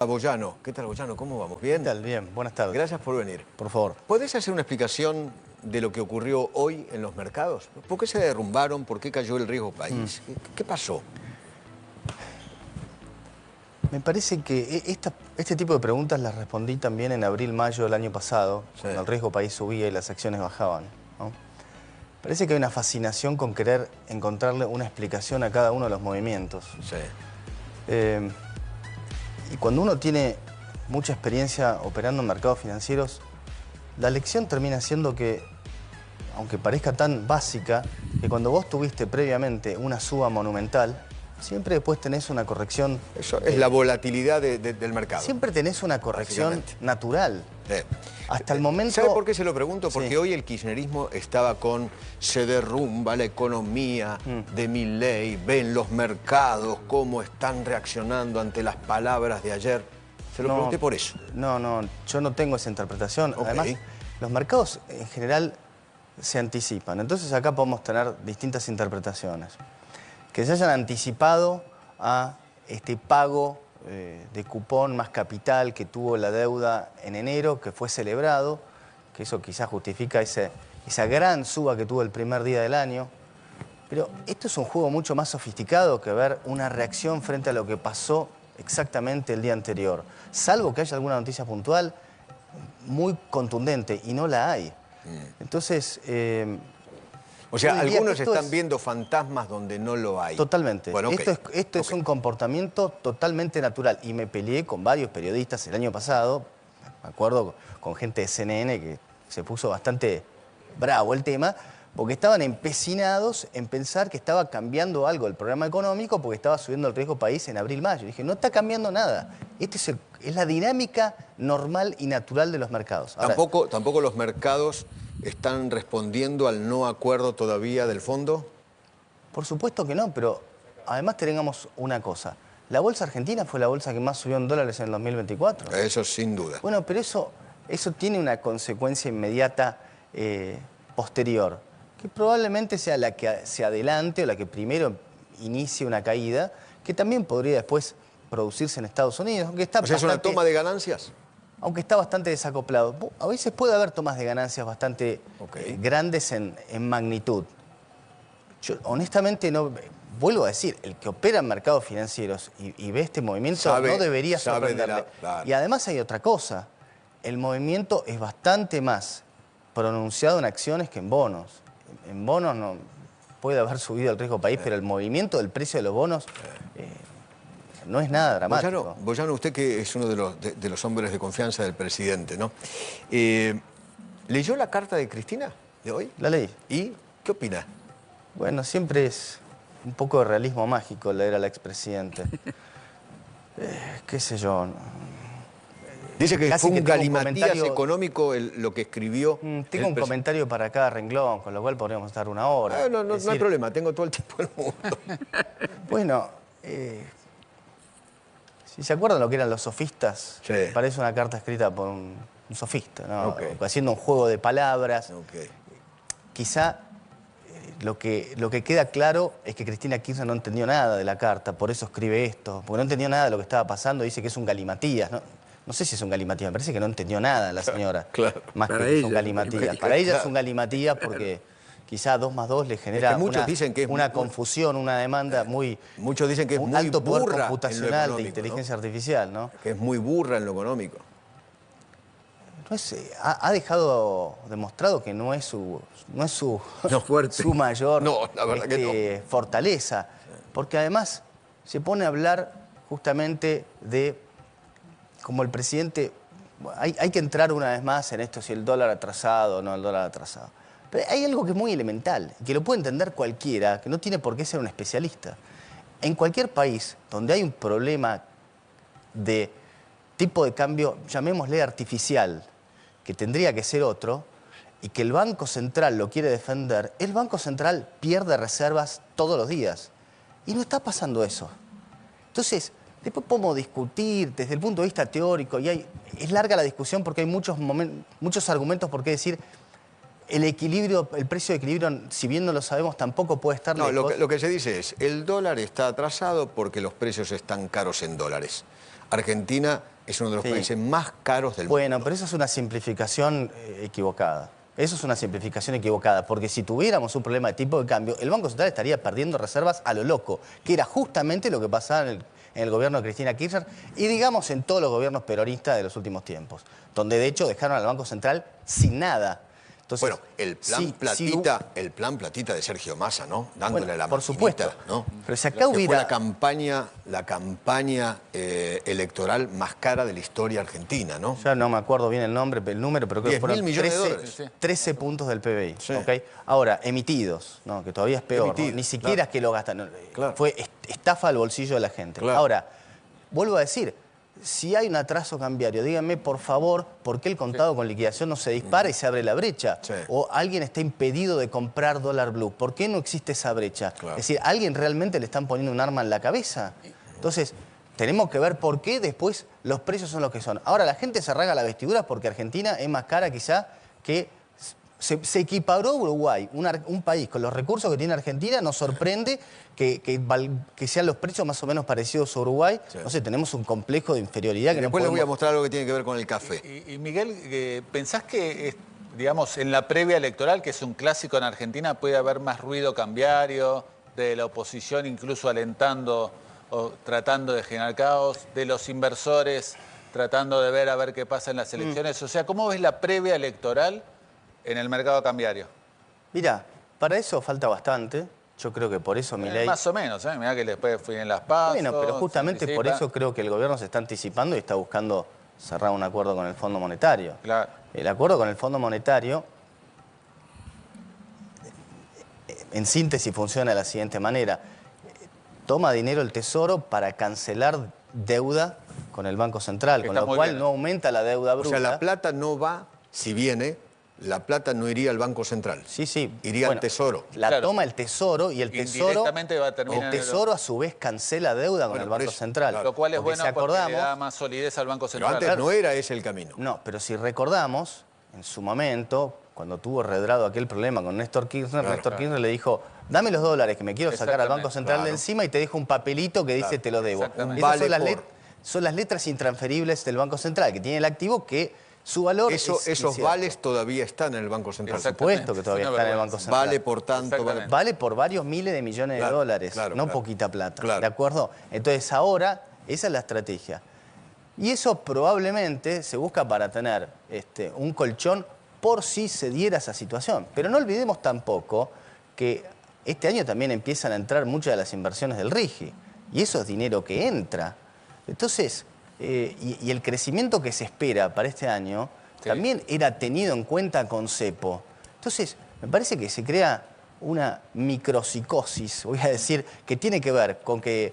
Boyano. ¿Qué tal, Boyano? ¿Cómo vamos? ¿Bien? ¿Qué tal? Bien, buenas tardes. Gracias por venir. Por favor. ¿Podés hacer una explicación de lo que ocurrió hoy en los mercados? ¿Por qué se derrumbaron? ¿Por qué cayó el riesgo país? ¿Qué pasó? Me parece que este tipo de preguntas las respondí también en abril, mayo del año pasado, Sí. cuando el riesgo país subía y las acciones bajaban, ¿no? Parece que hay una fascinación con querer encontrarle una explicación a cada uno de los movimientos. Sí. Y cuando uno tiene mucha experiencia operando en mercados financieros, la lección termina siendo que, aunque parezca tan básica, que cuando vos tuviste previamente una suba monumental, siempre después tenés una corrección. Eso es la volatilidad del mercado. Siempre tenés una corrección natural. Hasta el momento... ¿Sabe por qué se lo pregunto? Porque Sí. hoy el kirchnerismo estaba con se derrumba la economía de Milei, ven los mercados cómo están reaccionando ante las palabras de ayer. Se lo pregunté por eso. No, yo no tengo esa interpretación. Ok. Además, los mercados en general se anticipan. Entonces acá podemos tener distintas interpretaciones. Que se hayan anticipado a este pago de cupón más capital que tuvo la deuda en enero, que fue celebrado, que eso quizás justifica esa gran suba que tuvo el primer día del año. Pero esto es un juego mucho más sofisticado que ver una reacción frente a lo que pasó exactamente el día anterior. Salvo que haya alguna noticia puntual muy contundente, y no la hay. Entonces... O sea, yo diría algunos que esto están es... viendo fantasmas donde no lo hay. Totalmente. Bueno, okay. Esto es un comportamiento totalmente natural. Y me peleé con varios periodistas el año pasado, me acuerdo con gente de CNN que se puso bastante bravo el tema, porque estaban empecinados en pensar que estaba cambiando algo el programa económico porque estaba subiendo el riesgo país en abril-mayo. Dije, no está cambiando nada. Es la dinámica normal y natural de los mercados. Ahora, ¿Tampoco los mercados están respondiendo al no acuerdo todavía del fondo? por supuesto que no, pero además tengamos una cosa. La bolsa argentina fue la bolsa que más subió en dólares en el 2024. Eso sin duda. Bueno, pero eso tiene una consecuencia inmediata posterior, que probablemente sea la que se adelante o la que primero inicie una caída, que también podría después producirse en Estados Unidos, aunque está O sea, ¿es una toma de ganancias? Aunque está bastante desacoplado. A veces puede haber tomas de ganancias bastante grandes en magnitud. Yo honestamente no... Vuelvo a decir, el que opera en mercados financieros y ve este movimiento no debería sorprenderle. Claro. Y además hay otra cosa. El movimiento es bastante más pronunciado en acciones que en bonos. En bonos no puede haber subido el riesgo país, pero el movimiento del precio de los bonos no es nada dramático. Boyano, usted que es uno de los hombres de confianza del presidente, ¿no? ¿Leyó la carta de Cristina de hoy? La leí. ¿Y qué opina? Bueno, siempre es un poco de realismo mágico leer al expresidente. Qué sé yo. Dice que Casi fue un que tengo un galimatías comentario... económico lo que escribió. Tengo un comentario para cada renglón, con lo cual podríamos estar una hora. No hay problema, tengo todo el tiempo del mundo. Bueno, si se acuerdan lo que eran los sofistas, Sí. parece una carta escrita por un sofista, ¿no? Ok. Haciendo un juego de palabras. Okay. Quizá lo que queda claro es que Cristina Kirchner no entendió nada de la carta, por eso escribe esto, porque no entendió nada de lo que estaba pasando, dice que es un galimatías, ¿no? No sé si es un galimatías, me parece que no entendió nada la señora. Claro. Más Para que es ella, un galimatías. Para ella es un galimatías porque quizá 2 más 2 le genera muchos dicen que es una confusión, una demanda muy... Muchos dicen que es un muy alto poder burra computacional en lo de económico, inteligencia artificial, ¿no? Que es muy burra en lo económico. No es, ha dejado demostrado que no es su fuerte. su mayor No, la verdad que fortaleza. Porque además se pone a hablar justamente de como el presidente... Hay que entrar una vez más en esto, si el dólar atrasado o no el dólar atrasado. Pero hay algo que es muy elemental, que lo puede entender cualquiera, que no tiene por qué ser un especialista. En cualquier país donde hay un problema de tipo de cambio, llamémosle artificial, que tendría que ser otro, y que el Banco Central lo quiere defender, el Banco Central pierde reservas todos los días. Y no está pasando eso. Entonces, después podemos discutir desde el punto de vista teórico, y es larga la discusión porque hay muchos argumentos por qué decir el equilibrio, el precio de equilibrio, si bien no lo sabemos, tampoco puede estar lejos. Lo que se dice es, el dólar está atrasado porque los precios están caros en dólares. Argentina es uno de los países más caros del mundo. Bueno, pero eso es una simplificación equivocada. Eso es una simplificación equivocada, porque si tuviéramos un problema de tipo de cambio, el Banco Central estaría perdiendo reservas a lo loco, que era justamente lo que pasaba en el gobierno de Cristina Kirchner y, digamos, en todos los gobiernos peronistas de los últimos tiempos, donde de hecho dejaron al Banco Central sin nada. Entonces, bueno, el plan platita de Sergio Massa, ¿no? Dándole bueno, la por supuesto, ¿no? Pero si acá Fue hubiera... la campaña electoral más cara de la historia argentina, ¿no? Ya no me acuerdo bien el número, pero creo que fueron 10.000 millones de dólares. 13 puntos del PBI. Sí. ¿Okay? Ahora, emitidos, ¿no? Que todavía es peor, ¿no? Ni siquiera es que lo gastan. Claro. Fue estafa al bolsillo de la gente. Claro. Ahora, vuelvo a decir, si hay un atraso cambiario, díganme por favor por qué el contado con liquidación no se dispara y se abre la brecha. Sí. O alguien está impedido de comprar dólar blue. ¿Por qué no existe esa brecha? Claro. Es decir, ¿a alguien realmente le están poniendo un arma en la cabeza? Entonces, tenemos que ver por qué después los precios son los que son. Ahora, la gente se rasga la vestidura porque Argentina es más cara quizá que... Se equiparó Uruguay, un país con los recursos que tiene Argentina. Nos sorprende que sean los precios más o menos parecidos a Uruguay. Sí. No sé, tenemos un complejo de inferioridad que después no podemos... les voy a mostrar algo que tiene que ver con el café. Y Miguel, ¿pensás que, digamos, en la previa electoral, que es un clásico en Argentina, puede haber más ruido cambiario, de la oposición incluso alentando o tratando de generar caos, de los inversores tratando de ver a ver qué pasa en las elecciones? O sea, ¿cómo ves la previa electoral en el mercado cambiario? Mira, para eso falta bastante. Yo creo que por eso Milei... Más o menos, ¿eh? Mirá que después fui en las PASO. Bueno, pero justamente por eso creo que el gobierno se está anticipando y está buscando cerrar un acuerdo con el Fondo Monetario. Claro. El acuerdo con el Fondo Monetario, en síntesis, funciona de la siguiente manera. Toma dinero el Tesoro para cancelar deuda con el Banco Central, con lo cual no aumenta la deuda bruta. O sea, la plata no va, si viene, la plata no iría al Banco Central. Sí, sí. Iría al Tesoro. La toma el Tesoro y el Tesoro... Va a terminar el Tesoro a su vez cancela deuda con el Banco Central. Lo cual es bueno porque le da más solidez al Banco Central. Pero antes no era ese el camino. No, pero si recordamos, en su momento, cuando tuvo Redrado aquel problema con Néstor Kirchner, Néstor Kirchner le dijo: dame los dólares que me quiero sacar al Banco Central de encima y te dejo un papelito que dice te lo debo. Son las letras intransferibles del Banco Central, que tiene el activo que su valor esos vales todavía están en el Banco Central. Por supuesto que todavía están en el Banco Central. Vale, por tanto... Vale por varios miles de millones de dólares, no poquita plata. ¿De acuerdo? Entonces ahora, esa es la estrategia. Y eso probablemente se busca para tener un colchón por si se diera esa situación. Pero no olvidemos tampoco que este año también empiezan a entrar muchas de las inversiones del RIGI. Y eso es dinero que entra. Entonces, y el crecimiento que se espera para este año también era tenido en cuenta con cepo. Entonces, me parece que se crea una micropsicosis, voy a decir, que tiene que ver con que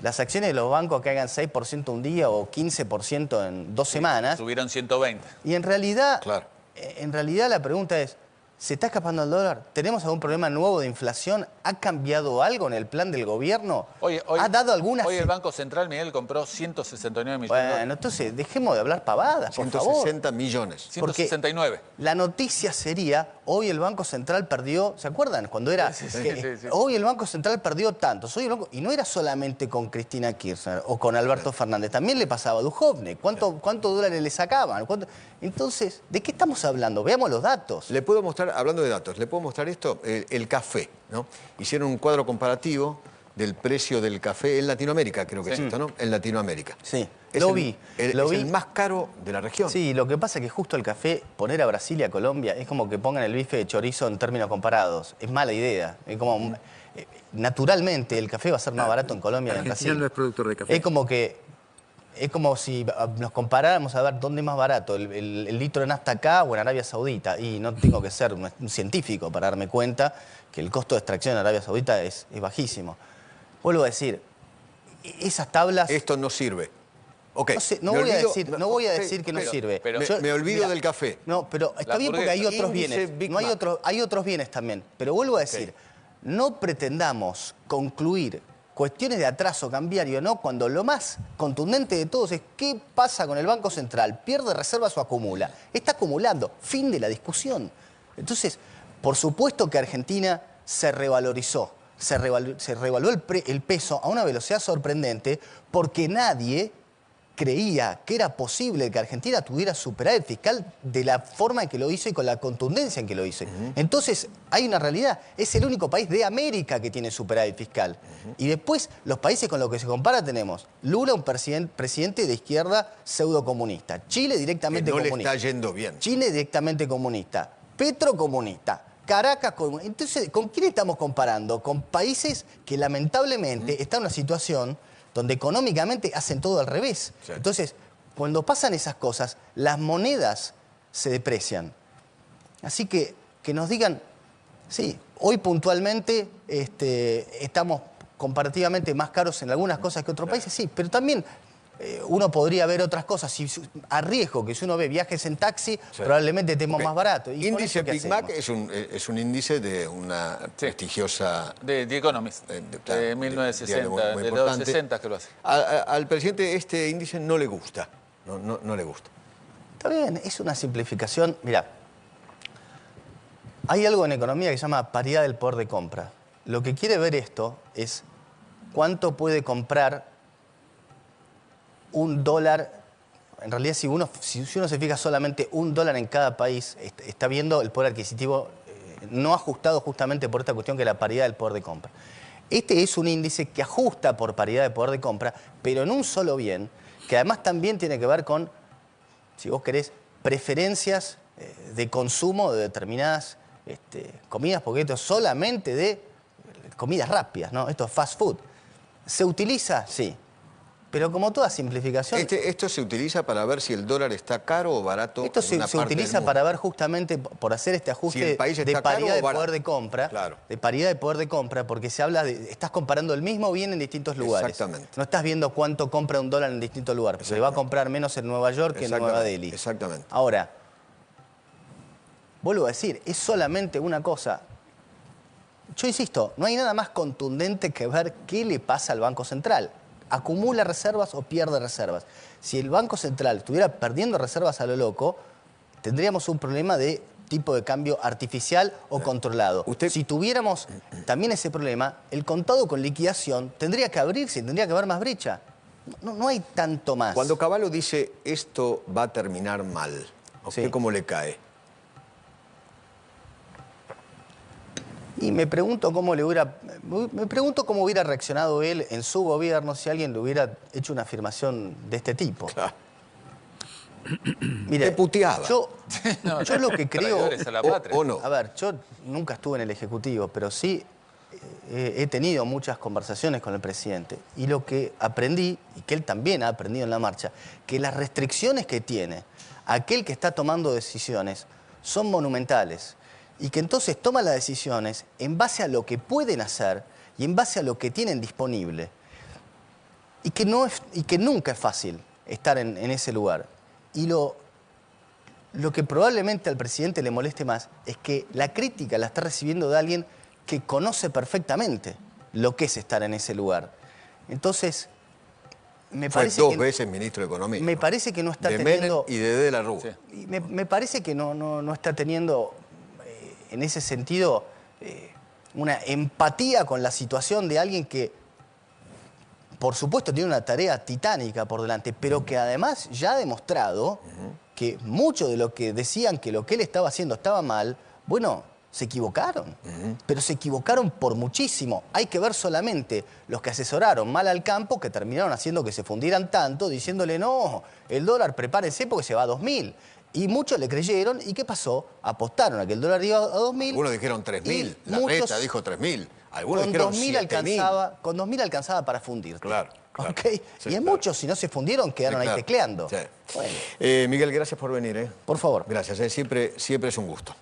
las acciones de los bancos caigan 6% un día o 15% en 2 semanas. Subieron 120. Y en realidad la pregunta es, ¿se está escapando el dólar? ¿Tenemos algún problema nuevo de inflación? ¿Ha cambiado algo en el plan del gobierno? ¿Ha dado alguna... Hoy el Banco Central, Miguel, compró 169 millones de dólares. Bueno, entonces dejemos de hablar pavadas, por favor. 160 millones. 169. Porque la noticia sería, hoy el Banco Central perdió, ¿se acuerdan? Cuando era, hoy el Banco Central perdió tantos, y no era solamente con Cristina Kirchner o con Alberto Fernández, también le pasaba a Duhovne. ¿Cuántos dólares le sacaban? Entonces, ¿de qué estamos hablando? Veamos los datos. Le puedo mostrar, hablando de datos, le puedo mostrar esto, el café, ¿no? Hicieron un cuadro comparativo del precio del café en Latinoamérica, creo que es esto, ¿no? En Latinoamérica. Sí, es el más caro de la región. Sí, lo que pasa es que justo el café, poner a Brasil y a Colombia, es como que pongan el bife de chorizo en términos comparados. Es mala idea. Es como, naturalmente, el café va a ser más barato en Colombia que en Brasil. No es productor de café. Es como si nos comparáramos a ver dónde es más barato, el litro de nafta acá o en Arabia Saudita. Y no tengo que ser un científico para darme cuenta que el costo de extracción en Arabia Saudita es bajísimo. Vuelvo a decir, esas tablas... Esto no sirve. Okay. No voy a decir que no sirve. Me olvido del café. No, pero está bien porque hay otros bienes. Hay otros bienes también. Pero vuelvo a decir, no pretendamos concluir cuestiones de atraso cambiario, ¿no? Cuando lo más contundente de todos es qué pasa con el Banco Central. ¿Pierde reservas o acumula? Está acumulando. Fin de la discusión. Entonces, por supuesto que Argentina se revalorizó. Se revaluó el peso a una velocidad sorprendente porque nadie creía que era posible que Argentina tuviera superávit fiscal de la forma en que lo hizo y con la contundencia en que lo hizo. Entonces, hay una realidad. Es el único país de América que tiene superávit fiscal. Y después, los países con los que se compara tenemos Lula, un presidente de izquierda pseudocomunista. Chile directamente comunista. No le está yendo bien. Chile directamente comunista. Petro comunista. Caracas comunista. Entonces, ¿con quién estamos comparando? Con países que lamentablemente están en una situación donde económicamente hacen todo al revés. Sí. Entonces, cuando pasan esas cosas, las monedas se deprecian. Así que nos digan, sí, hoy puntualmente estamos comparativamente más caros en algunas cosas que otros países, sí, pero también uno podría ver otras cosas. A riesgo que si uno ve viajes en taxi, probablemente estemos más baratos. Índice Big Mac es un índice de una prestigiosa... De The Economist, de 1960, de los 60 que lo hace. Al presidente este índice no le gusta, no le gusta. Está bien, es una simplificación. Mirá, hay algo en economía que se llama paridad del poder de compra. Lo que quiere ver esto es cuánto puede comprar un dólar. En realidad, si uno se fija solamente un dólar en cada país, está viendo el poder adquisitivo no ajustado justamente por esta cuestión que es la paridad del poder de compra. Este es un índice que ajusta por paridad de poder de compra, pero en un solo bien, que además también tiene que ver con, si vos querés, preferencias de consumo de determinadas comidas, porque esto es solamente de comidas rápidas, ¿no? Esto es fast food. ¿Se utiliza? Sí. Pero como toda simplificación... ¿Esto se utiliza para ver si el dólar está caro o barato? Esto se utiliza para ver justamente, por hacer este ajuste de paridad de poder de compra, de paridad de poder de compra, porque se habla de... Estás comparando el mismo bien en distintos lugares. Exactamente. No estás viendo cuánto compra un dólar en distintos lugares, porque se va a comprar menos en Nueva York que en Nueva Delhi. Exactamente. Ahora, vuelvo a decir, es solamente una cosa. Yo insisto, no hay nada más contundente que ver qué le pasa al Banco Central. ¿Acumula reservas o pierde reservas? Si el Banco Central estuviera perdiendo reservas a lo loco, tendríamos un problema de tipo de cambio artificial o controlado. Si tuviéramos también ese problema, el contado con liquidación tendría que abrirse, tendría que haber más brecha. No hay tanto más. Cuando Cavallo dice esto va a terminar mal, ¿a usted cómo le cae? Y me pregunto cómo hubiera reaccionado él en su gobierno si alguien le hubiera hecho una afirmación de este tipo. Claro. Mire, te puteaba. Yo lo que creo... ¿O no? A ver, yo nunca estuve en el Ejecutivo, pero sí he tenido muchas conversaciones con el presidente. Y lo que aprendí, y que él también ha aprendido en la marcha, que las restricciones que tiene aquel que está tomando decisiones son monumentales. Y que entonces toma las decisiones en base a lo que pueden hacer y en base a lo que tienen disponible. Y que nunca es fácil estar en ese lugar. Y lo que probablemente al presidente le moleste más es que la crítica la está recibiendo de alguien que conoce perfectamente lo que es estar en ese lugar. Entonces, me parece Fue dos veces ministro de Economía. Me parece que no está de teniendo... Menem y de la Rúa. Sí. Me parece que no está teniendo... en ese sentido, una empatía con la situación de alguien que, por supuesto, tiene una tarea titánica por delante, pero que además ya ha demostrado que mucho de lo que decían que lo que él estaba haciendo estaba mal, bueno, se equivocaron. Pero se equivocaron por muchísimo. Hay que ver solamente los que asesoraron mal al campo, que terminaron haciendo que se fundieran tanto, diciéndole, no, el dólar prepárese porque se va a 2.000. Y muchos le creyeron, ¿y qué pasó? Apostaron a que el dólar iba a 2.000. Algunos dijeron 3.000, la reta dijo 3.000. Algunos dijeron 7.000. Con 2.000 alcanzaba para fundirte. Claro. ¿Okay? Sí, y muchos, si no se fundieron, quedaron ahí tecleando. Sí. Bueno. Miguel, gracias por venir. Por favor. Gracias, siempre es un gusto.